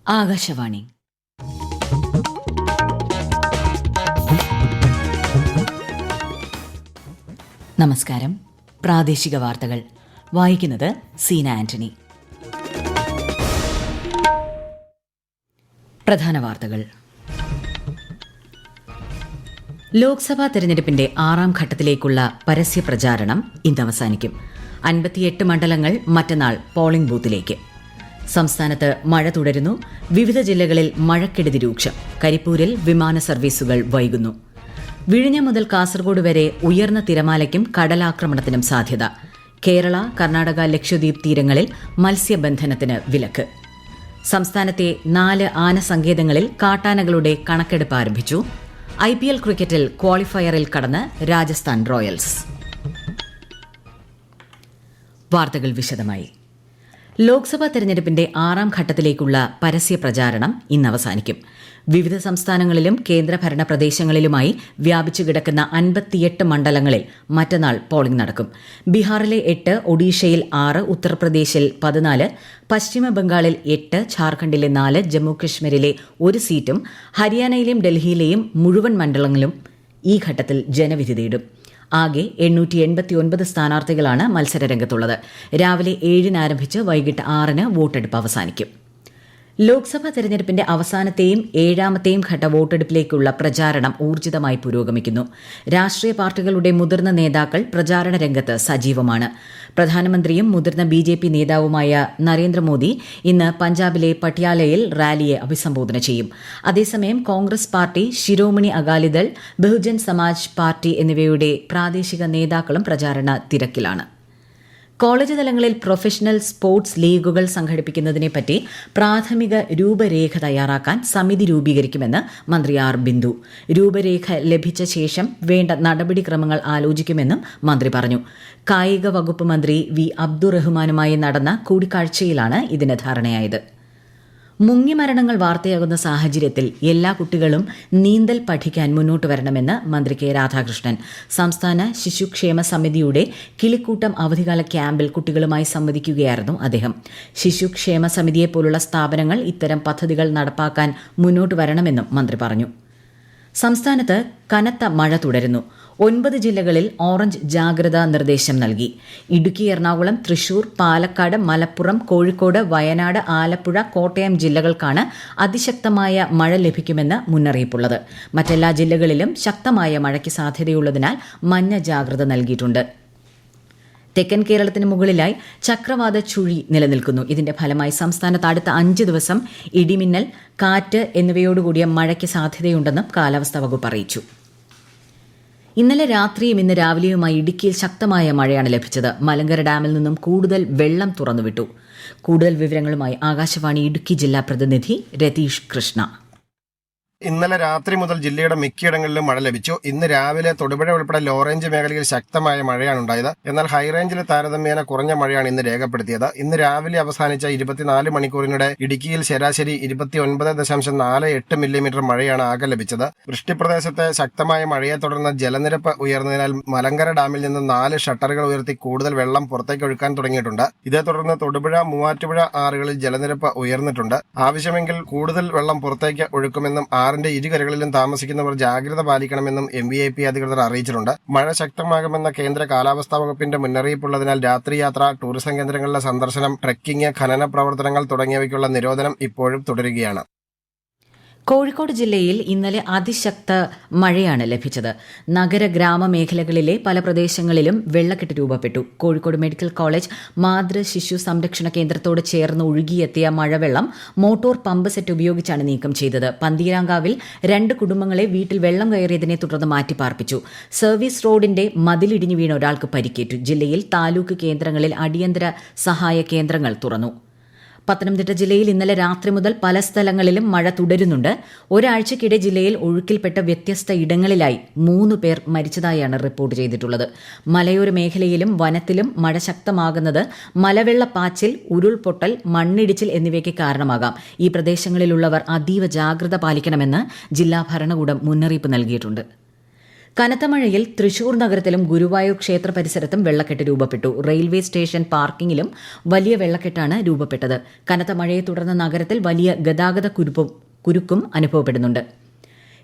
ആകാശവാണി. നമസ്കാരം. പ്രാദേശിക വാർത്തകൾ വായിക്കുന്നത് സീന ആന്റണി. പ്രധാന വാർത്തകൾ. ലോക്സഭാ തെരഞ്ഞെടുപ്പിന്റെ 6ാം ഘട്ടത്തിലേക്കുള്ള പരസ്യ പ്രചാരണം ഇന്ന് അവസാനിക്കും. 58 മണ്ഡലങ്ങൾ മറ്റന്നാൾ പോളിംഗ് ബൂത്തിലേക്ക്. സംസ്ഥാനത്ത് മഴ തുടരുന്നു. വിവിധ ജില്ലകളിൽ മഴക്കെടുതി രൂക്ഷം. കരിപ്പൂരിൽ വിമാന സർവീസുകൾ വൈകുന്നു. വിഴിഞ്ഞം മുതൽ കാസർഗോഡ് വരെ ഉയർന്ന തിരമാലയ്ക്കും കടലാക്രമണത്തിനും സാധ്യത. കേരള, കർണാടക, ലക്ഷദ്വീപ് തീരങ്ങളിൽ മത്സ്യബന്ധനത്തിന് വിലക്ക്. സംസ്ഥാനത്തെ 4 ആന സങ്കേതങ്ങളിൽ കാട്ടാനകളുടെ കണക്കെടുപ്പ് ആരംഭിച്ചു. IPL ക്രിക്കറ്റിൽ ക്വാളിഫയറിൽ കടന്ന് രാജസ്ഥാൻ റോയൽസ്. വാർത്തകൾ വിശദമായി. ലോക്സഭാ തെരഞ്ഞെടുപ്പിന്റെ 6ാം ഘട്ടത്തിലേക്കുള്ള പരസ്യ പ്രചാരണം ഇന്ന് അവസാനിക്കും. വിവിധ സംസ്ഥാനങ്ങളിലും കേന്ദ്രഭരണ പ്രദേശങ്ങളിലുമായി വ്യാപിച്ചു കിടക്കുന്ന 58 മണ്ഡലങ്ങളിൽ മറ്റന്നാൾ പോളിംഗ് നടക്കും. ബീഹാറിലെ 8, ഒഡീഷയിൽ 6, ഉത്തർപ്രദേശിൽ 14, പശ്ചിമബംഗാളിൽ 8, ഝാർഖണ്ഡിലെ 4, ജമ്മുകശ്മീരിലെ 1 സീറ്റും ഹരിയാനയിലെയും ഡൽഹിയിലെയും മുഴുവൻ മണ്ഡലങ്ങളിലും ഈ ഘട്ടത്തിൽ ജനവിധി തേടും. ആകെ 889 സ്ഥാനാർത്ഥികളാണ് മത്സരരംഗത്തുള്ളത്. രാവിലെ 7-ന് ആരംഭിച്ച് വൈകിട്ട് 6-ന് വോട്ടെടുപ്പ് അവസാനിക്കും. ലോക്സഭാ തെരഞ്ഞെടുപ്പിന്റെ അവസാനത്തെയും 7ാമത്തെയും ഘട്ട വോട്ടെടുപ്പിലേക്കുള്ള പ്രചാരണം ഊർജിതമായി പുരോഗമിക്കുന്നു. രാഷ്ട്രീയ പാർട്ടികളുടെ മുതിർന്ന നേതാക്കൾ പ്രചാരണ രംഗത്ത് സജീവമാണ്. പ്രധാനമന്ത്രിയും മുതിർന്ന BJP നേതാവുമായ നരേന്ദ്രമോദി ഇന്ന് പഞ്ചാബിലെ പട്യാലയിൽ റാലിയെ അഭിസംബോധന ചെയ്യും. അതേസമയം കോൺഗ്രസ് പാർട്ടി, ശിരോമണി അകാലിദൾ, ബഹുജൻ സമാജ് പാർട്ടി എന്നിവയുടെ പ്രാദേശിക നേതാക്കളും പ്രചാരണ തിരക്കിലാണ്. കോളേജ് തലങ്ങളിൽ പ്രൊഫഷണൽ സ്പോർട്സ് ലീഗുകൾ സംഘടിപ്പിക്കുന്നതിനെപ്പറ്റി പ്രാഥമിക രൂപരേഖ തയ്യാറാക്കാൻ സമിതി രൂപീകരിക്കുമെന്ന് മന്ത്രി ആർ ബിന്ദു. രൂപരേഖ ലഭിച്ച ശേഷം വേണ്ട നടപടിക്രമങ്ങൾ ആലോചിക്കുമെന്നും മന്ത്രി പറഞ്ഞു. കായിക വകുപ്പ് മന്ത്രി വി അബ്ദുറഹ്മാനുമായി നടന്ന കൂടിക്കാഴ്ചയിലാണ് ഇതിന് ധാരണയായത്. മുങ്ങിമരണങ്ങൾ വാർത്തയാകുന്ന സാഹചര്യത്തിൽ എല്ലാ കുട്ടികളും നീന്തൽ പഠിക്കാൻ മുന്നോട്ട് വരണമെന്ന് മന്ത്രി കെ രാധാകൃഷ്ണൻ. സംസ്ഥാന ശിശുക്ഷേമ സമിതിയുടെ കിളിക്കൂട്ടം അവധിക്കാല ക്യാമ്പിൽ കുട്ടികളുമായി സംവദിക്കുകയായിരുന്നു അദ്ദേഹം. ശിശുക്ഷേമ സമിതിയെപ്പോലുള്ള സ്ഥാപനങ്ങൾ ഇത്തരം പദ്ധതികൾ നടപ്പാക്കാൻ മുന്നോട്ട് വരണമെന്നും മന്ത്രി പറഞ്ഞു. സംസ്ഥാനത്ത് കനത്ത മഴ തുടരുന്നു. 9 ജില്ലകളിൽ ഓറഞ്ച് ജാഗ്രതാ നിർദ്ദേശം നൽകി. ഇടുക്കി, എറണാകുളം, തൃശൂർ, പാലക്കാട്, മലപ്പുറം, കോഴിക്കോട്, വയനാട്, ആലപ്പുഴ, കോട്ടയം ജില്ലകൾക്കാണ് അതിശക്തമായ മഴ ലഭിക്കുമെന്ന് മുന്നറിയിപ്പുള്ളത്. മറ്റെല്ലാ ജില്ലകളിലും ശക്തമായ മഴയ്ക്ക് സാധ്യതയുള്ളതിനാൽ മഞ്ഞ ജാഗ്രത നൽകിയിട്ടുണ്ട്. തെക്കൻ കേരളത്തിന് മുകളിലായി ചക്രവാത ചുഴി നിലനിൽക്കുന്നു. ഇതിന്റെ ഫലമായി സംസ്ഥാനത്ത് അടുത്ത 5 ദിവസം ഇടിമിന്നൽ, കാറ്റ് എന്നിവയോടുകൂടിയ മഴയ്ക്ക് സാധ്യതയുണ്ടെന്നും കാലാവസ്ഥാ വകുപ്പ് അറിയിച്ചു. ഇന്നലെ രാത്രിയും ഇന്ന് രാവിലെയുമായി ഇടുക്കിയിൽ ശക്തമായ മഴയാണ് ലഭിച്ചത്. മലങ്കര ഡാമിൽ നിന്നും കൂടുതൽ വെള്ളം തുറന്നുവിട്ടു. കൂടുതൽ വിവരങ്ങളുമായി ആകാശവാണി ഇടുക്കി ജില്ലാ പ്രതിനിധി രതീഷ് കൃഷ്ണ. ഇന്നലെ രാത്രി മുതൽ ജില്ലയുടെ മിക്കയിടങ്ങളിലും മഴ ലഭിച്ചു. ഇന്ന് രാവിലെ തൊടുപുഴ ഉൾപ്പെടെ ലോ റേഞ്ച് മേഖലയിൽ ശക്തമായ മഴയാണ് ഉണ്ടായത്. എന്നാൽ ഹൈറേഞ്ചിൽ താരതമ്യേന കുറഞ്ഞ മഴയാണ് ഇന്ന് രേഖപ്പെടുത്തിയത്. ഇന്ന് രാവിലെ അവസാനിച്ച 24 മണിക്കൂറിനിടെ ഇടുക്കിയിൽ ശരാശരി 29.48 മില്ലിമീറ്റർ മഴയാണ് ആകെ ലഭിച്ചത്. വൃഷ്ടിപ്രദേശത്തെ ശക്തമായ മഴയെ തുടർന്ന് ജലനിരപ്പ് ഉയർന്നതിനാൽ മലങ്കര ഡാമിൽ നിന്ന് 4 ഷട്ടറുകൾ ഉയർത്തി കൂടുതൽ വെള്ളം പുറത്തേക്ക് ഒഴുക്കാൻ തുടങ്ങിയിട്ടുണ്ട്. ഇതേ തുടർന്ന് തൊടുപുഴ, മൂവാറ്റുപുഴ ആറുകളിൽ ജലനിരപ്പ് ഉയർന്നിട്ടുണ്ട്. ആവശ്യമെങ്കിൽ കൂടുതൽ വെള്ളം പുറത്തേക്ക് ഒഴുക്കുമെന്നും ആറിന്റെ ഇരുകരകളിലും താമസിക്കുന്നവർ ജാഗ്രത പാലിക്കണമെന്നും MVAP അധികൃതർ അറിയിച്ചിട്ടുണ്ട്. മഴ ശക്തമാകുമെന്ന കേന്ദ്ര കാലാവസ്ഥാ വകുപ്പിന്റെ മുന്നറിയിപ്പുള്ളതിനാൽ രാത്രിയാത്ര, ടൂറിസം കേന്ദ്രങ്ങളിലെ സന്ദർശനം, ട്രെക്കിംഗ്, ഖനന പ്രവർത്തനങ്ങൾ തുടങ്ങിയവയ്ക്കുള്ള നിരോധനം ഇപ്പോഴും തുടരുകയാണ്. കോഴിക്കോട് ജില്ലയിൽ ഇന്നലെ അതിശക്ത മഴയാണ് ലഭിച്ചത്. നഗര ഗ്രാമ മേഖലകളിലെ പല പ്രദേശങ്ങളിലും വെള്ളക്കെട്ട് രൂപപ്പെട്ടു. കോഴിക്കോട് മെഡിക്കൽ കോളേജ് മാതൃ ശിശു സംരക്ഷണ കേന്ദ്രത്തോട് ചേർന്ന് ഒഴുകിയെത്തിയ മഴവെള്ളം മോട്ടോർ പമ്പ് സെറ്റ് ഉപയോഗിച്ചാണ് നീക്കം ചെയ്തത്. പന്തീരാങ്കാവിൽ 2 കുടുംബങ്ങളെ വീട്ടിൽ വെള്ളം കയറിയതിനെ തുടർന്ന് മാറ്റിപ്പാർപ്പിച്ചു. സർവീസ് റോഡിന്റെ മതിലിടിഞ്ഞു വീണ ഒരാൾക്ക് പരിക്കേറ്റു. ജില്ലയിൽ താലൂക്ക് കേന്ദ്രങ്ങളിൽ അടിയന്തര സഹായ കേന്ദ്രങ്ങൾ തുറന്നു. പത്തനംതിട്ട ജില്ലയിൽ ഇന്നലെ രാത്രി മുതൽ പല സ്ഥലങ്ങളിലും മഴ തുടരുന്നുണ്ട്. ഒരാഴ്ചക്കിടെ ജില്ലയിൽ ഒഴുക്കിൽപ്പെട്ട വ്യത്യസ്ത ഇടങ്ങളിലായി 3 പേർ മരിച്ചതായാണ് റിപ്പോർട്ട് ചെയ്തിട്ടുള്ളത്. മലയോര മേഖലയിലും വനത്തിലും മഴ ശക്തമാകുന്നത് മലവെള്ളപ്പാച്ചിൽ, ഉരുൾപൊട്ടൽ, മണ്ണിടിച്ചിൽ എന്നിവയ്ക്ക് കാരണമാകാം. ഈ പ്രദേശങ്ങളിലുള്ളവർ അതീവ ജാഗ്രത പാലിക്കണമെന്ന് ജില്ലാ ഭരണകൂടം മുന്നറിയിപ്പ് നൽകിയിട്ടുണ്ട്. കനത്ത മഴയിൽ തൃശൂർ നഗരത്തിലും ഗുരുവായൂർ ക്ഷേത്ര പരിസരത്തും വെള്ളക്കെട്ട് രൂപപ്പെട്ടു. റെയിൽവേ സ്റ്റേഷൻ പാർക്കിങ്ങിലും വലിയ വെള്ളക്കെട്ടാണ് രൂപപ്പെട്ടത്. കനത്ത മഴയെ തുടർന്ന് നഗരത്തിൽ വലിയ ഗതാഗത കുരുക്കും അനുഭവപ്പെടുന്നുണ്ട്.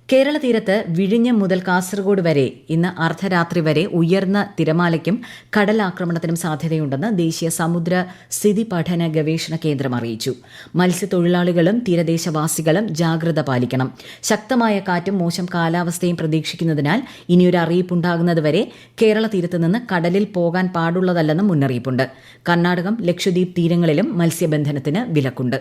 കേരള തീരത്ത് വിഴിഞ്ഞം മുതൽ കാസർഗോഡ് വരെ ഇന്ന് അർദ്ധരാത്രി വരെ ഉയർന്ന തിരമാലയ്ക്കും കടലാക്രമണത്തിനും സാധ്യതയുണ്ടെന്ന് ദേശീയ സമുദ്ര സ്ഥിതി പഠന ഗവേഷണ കേന്ദ്രം അറിയിച്ചു. മത്സ്യത്തൊഴിലാളികളും തീരദേശവാസികളും ജാഗ്രത പാലിക്കണം. ശക്തമായ കാറ്റും മോശം കാലാവസ്ഥയും പ്രതീക്ഷിക്കുന്നതിനാൽ ഇനിയൊരു അറിയിപ്പുണ്ടാകുന്നതുവരെ കേരള തീരത്ത് നിന്ന് കടലിൽ പോകാൻ പാടുള്ളതല്ലെന്നും മുന്നറിയിപ്പുണ്ട്. കർണാടകം, ലക്ഷദ്വീപ് തീരങ്ങളിലും മത്സ്യബന്ധനത്തിന് വിലക്കുണ്ട്.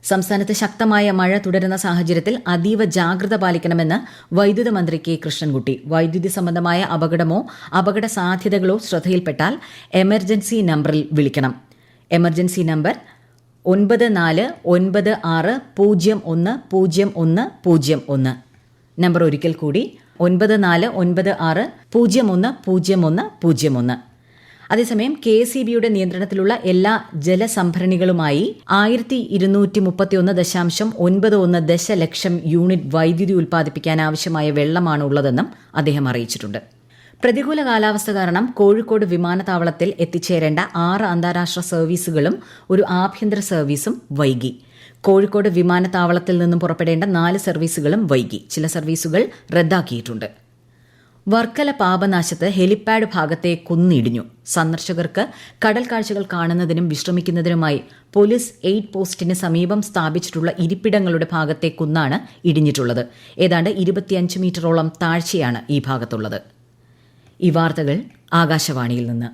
സംസ്ഥാനത്ത് ശക്തമായ മഴ തുടരുന്ന സാഹചര്യത്തിൽ അതീവ ജാഗ്രത പാലിക്കണമെന്ന് വൈദ്യുത മന്ത്രി കെ കൃഷ്ണൻകുട്ടി. വൈദ്യുതി സംബന്ധമായ അപകടമോ അപകട സാധ്യതകളോ ശ്രദ്ധയിൽപ്പെട്ടാൽ എമർജൻസി നമ്പറിൽ വിളിക്കണം. Emergency number 9496010101. നമ്പർ ഒരിക്കൽ കൂടി 9496010101. അതേസമയം KSEBയുടെ നിയന്ത്രണത്തിലുള്ള എല്ലാ ജലസംഭരണികളുമായി 1231.91 ദശലക്ഷം യൂണിറ്റ് വൈദ്യുതി ഉൽപ്പാദിപ്പിക്കാൻ ആവശ്യമായ വെള്ളമാണ് ഉള്ളതെന്നും അദ്ദേഹം അറിയിച്ചിട്ടുണ്ട്. പ്രതികൂല കാലാവസ്ഥ കാരണം കോഴിക്കോട് വിമാനത്താവളത്തിൽ എത്തിച്ചേരേണ്ട 6 അന്താരാഷ്ട്ര സർവീസുകളും ഒരു ആഭ്യന്തര സർവീസും വൈകി. കോഴിക്കോട് വിമാനത്താവളത്തിൽ നിന്നും പുറപ്പെടേണ്ട 4 സർവീസുകളും വൈകി. ചില സർവീസുകൾ റദ്ദാക്കിയിട്ടുണ്ട്. വർക്കല പാപനാശത്ത് ഹെലിപാഡ് ഭാഗത്തെ കുന്നിടിഞ്ഞു. സന്ദർശകർക്ക് കടൽ കാഴ്ചകൾ കാണുന്നതിനും വിശ്രമിക്കുന്നതിനുമായി പോലീസ് എയ്ഡ് പോസ്റ്റിന് സമീപം സ്ഥാപിച്ചിട്ടുള്ള ഇരിപ്പിടങ്ങളുടെ ഭാഗത്തെ കുന്നാണ് ഇടിഞ്ഞിട്ടുള്ളത്. ഏതാണ്ട് 25 മീറ്ററോളം താഴ്ചയാണ് ഈ ഭാഗത്തുള്ളത്. ഈ വാർത്തകൾ ആകാശവാണിയിൽ നിന്ന്.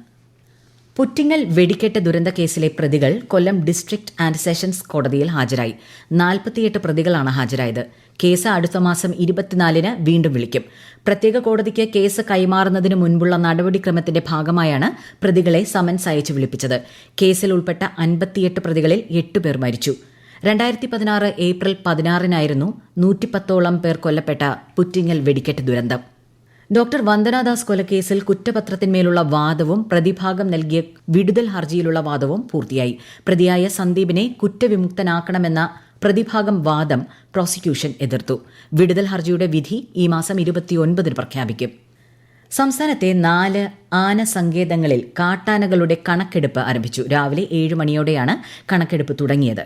പുറ്റിങ്ങൽ വെടിക്കെട്ട് ദുരന്ത കേസിലെ പ്രതികൾ കൊല്ലം ഡിസ്ട്രിക്ട് ആൻഡ് സെഷൻസ് കോടതിയിൽ ഹാജരായി. 48 പ്രതികളാണ് ഹാജരായത്. കേസ് അടുത്ത മാസം 24-ന് വീണ്ടും വിളിക്കും. പ്രത്യേക കോടതിക്ക് കേസ് കൈമാറുന്നതിന് മുൻപുള്ള നടപടിക്രമത്തിന്റെ ഭാഗമായാണ് പ്രതികളെ സമൻസ് അയച്ച് വിളിപ്പിച്ചത്. കേസിൽ ഉൾപ്പെട്ട 58 പ്രതികളിൽ 8 പേർ മരിച്ചു. 2016 ഏപ്രിൽ 16-നായിരുന്നു 110ഓളം പേർ കൊല്ലപ്പെട്ട പുറ്റിങ്ങൽ വെടിക്കെട്ട് ദുരന്തം. ഡോക്ടർ വന്ദനാദാസ് കൊലക്കേസിൽ കുറ്റപത്രത്തിന്മേലുള്ള വാദവും പ്രതിഭാഗം നൽകിയ വിടുതൽ ഹർജിയിലുള്ള വാദവും പൂർത്തിയായി. പ്രതിയായ സന്ദീപിനെ കുറ്റവിമുക്തനാക്കണമെന്ന പ്രതിഭാഗം വാദം പ്രോസിക്യൂഷൻ എതിർത്തു. വിടുതൽ ഹർജിയുടെ വിധി ഈ മാസം 29-ന് പ്രഖ്യാപിക്കും. സംസ്ഥാനത്തെ 4 ആന സങ്കേതങ്ങളിൽ കാട്ടാനകളുടെ കണക്കെടുപ്പ് ആരംഭിച്ചു. രാവിലെ 7 മണിയോടെയാണ് കണക്കെടുപ്പ് തുടങ്ങിയത്.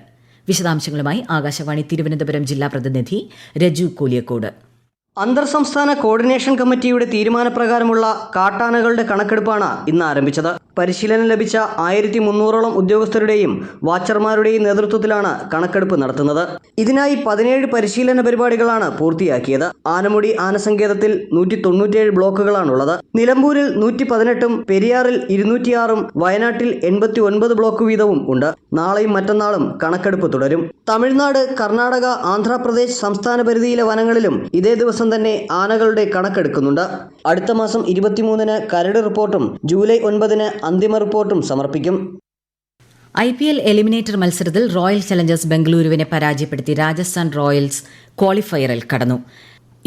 വിശദാംശങ്ങളുമായി ആകാശവാണി തിരുവനന്തപുരം ജില്ലാ പ്രതിനിധി രജു കോലിയക്കോട്. അന്തർ സംസ്ഥാന കോർഡിനേഷൻ കമ്മിറ്റിയുടെ തീരുമാനപ്രകാരമുള്ള കാട്ടാനകളുടെ കണക്കെടുപ്പാണ് ഇന്ന് ആരംഭിച്ചത്. പരിശീലനം ലഭിച്ച 1300ഓളം ഉദ്യോഗസ്ഥരുടെയും വാച്ചർമാരുടെയും നേതൃത്വത്തിലാണ് കണക്കെടുപ്പ് നടത്തുന്നത്. ഇതിനായി 17 പരിശീലന പരിപാടികളാണ് പൂർത്തിയാക്കിയത്. ആനമുടി ആനസങ്കേതത്തിൽ 197 ബ്ലോക്കുകളാണുള്ളത്. നിലമ്പൂരിൽ 118ഉം പെരിയാറിൽ 206ഉം വയനാട്ടിൽ 89 ബ്ലോക്ക് വീതവും ഉണ്ട്. നാളെയും മറ്റന്നാളും കണക്കെടുപ്പ് തുടരും. തമിഴ്നാട്, കർണാടക, ആന്ധ്രാപ്രദേശ് സംസ്ഥാന പരിധിയിലെ വനങ്ങളിലും ഇതേ ദിവസം തന്നെ ആനകളുടെ കണക്കെടുക്കുന്നുണ്ട്. അടുത്ത മാസം 23-ന് കരട് റിപ്പോർട്ടും ജൂലൈ 9-ന് അന്തിമ റിപ്പോർട്ടും സമർപ്പിക്കും. IPL എലിമിനേറ്റർ മത്സരത്തിൽ റോയൽ ചലഞ്ചേഴ്സ് ബംഗളൂരുവിനെ പരാജയപ്പെടുത്തി രാജസ്ഥാൻ റോയൽസ് ക്വാളിഫയറിൽ കടന്നു.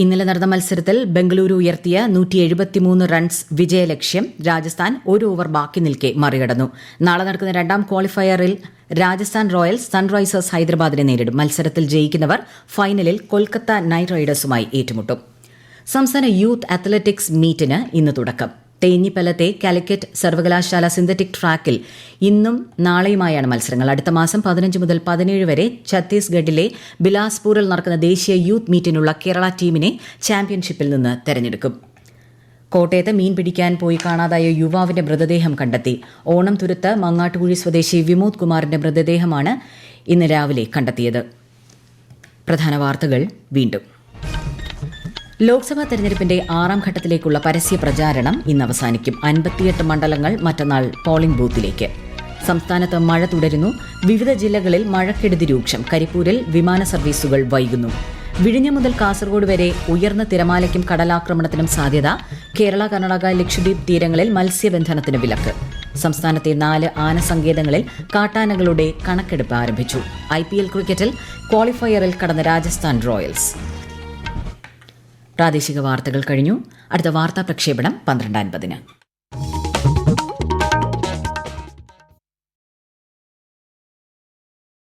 ഇന്നലെ നടന്ന മത്സരത്തിൽ ബംഗളൂരു ഉയർത്തിയ 173 റൺസ് വിജയലക്ഷ്യം രാജസ്ഥാൻ 1 ഓവർ ബാക്കി നിൽക്കെ മറികടന്നു. നാളെ നടക്കുന്ന 2ാം ക്വാളിഫയറിൽ രാജസ്ഥാൻ റോയൽസ് സൺറൈസേഴ്സ് ഹൈദരാബാദിനെ നേരിടും. മത്സരത്തിൽ ജയിക്കുന്നവർ ഫൈനലിൽ കൊൽക്കത്ത നൈറ്റ് റൈഡേഴ്സുമായി ഏറ്റുമുട്ടും. സംസ്ഥാന യൂത്ത് അത്ലറ്റിക്സ് മീറ്റിന് ഇന്ന് തുടക്കം. തേഞ്ഞിപ്പലത്തെ കാലിക്കറ്റ് സർവകലാശാല സിന്തറ്റിക് ട്രാക്കിൽ ഇന്നും നാളെയുമായാണ് മത്സരങ്ങൾ. അടുത്ത മാസം 15 മുതൽ 17 വരെ ഛത്തീസ്ഗഡിലെ ബിലാസ്പൂരിൽ നടക്കുന്ന ദേശീയ യൂത്ത് മീറ്റിനുള്ള കേരള ടീമിനെ ചാമ്പ്യൻഷിപ്പിൽ നിന്ന് തെരഞ്ഞെടുക്കും. കോട്ടയത്ത് മീൻ പിടിക്കാൻ പോയി കാണാതായ യുവാവിന്റെ മൃതദേഹം കണ്ടെത്തി. ഓണം തുരുത്ത് മങ്ങാട്ടുകുഴി സ്വദേശി വിമോദ് കുമാറിന്റെ മൃതദേഹമാണ് ഇന്ന് രാവിലെ കണ്ടെത്തിയത്. പ്രധാന വാർത്തകൾ വീണ്ടും. ലോക്സഭാ തെരഞ്ഞെടുപ്പിന്റെ 6ാം ഘട്ടത്തിലേക്കുള്ള പരസ്യ പ്രചാരണം ഇന്ന് അവസാനിക്കും. 58 മണ്ഡലങ്ങൾ മറ്റന്നാൾ പോളിംഗ് ബൂത്തിലേക്ക്. സംസ്ഥാനത്ത് മഴ തുടരുന്നു. വിവിധ ജില്ലകളിൽ മഴക്കെടുതി രൂക്ഷം. കരിപ്പൂരിൽ വിമാന സർവീസുകൾ വൈകുന്നു. വിഴിഞ്ഞം മുതൽ കാസർഗോഡ് വരെ ഉയർന്ന തിരമാലയ്ക്കും കടലാക്രമണത്തിനും സാധ്യത. കേരള, കർണാടക, ലക്ഷദ്വീപ് തീരങ്ങളിൽ മത്സ്യബന്ധനത്തിന് വിലക്ക്. സംസ്ഥാനത്തെ 4 ആന സങ്കേതങ്ങളിൽ കാട്ടാനകളുടെ കണക്കെടുപ്പ് ആരംഭിച്ചു. IPL ക്രിക്കറ്റിൽ ക്വാളിഫയറിൽ കടന്ന രാജസ്ഥാൻ റോയൽസ്. പ്രാദേശിക വാർത്തകൾ കഴിഞ്ഞു. അടുത്ത വാർത്താ പ്രക്ഷേപണം 12:50.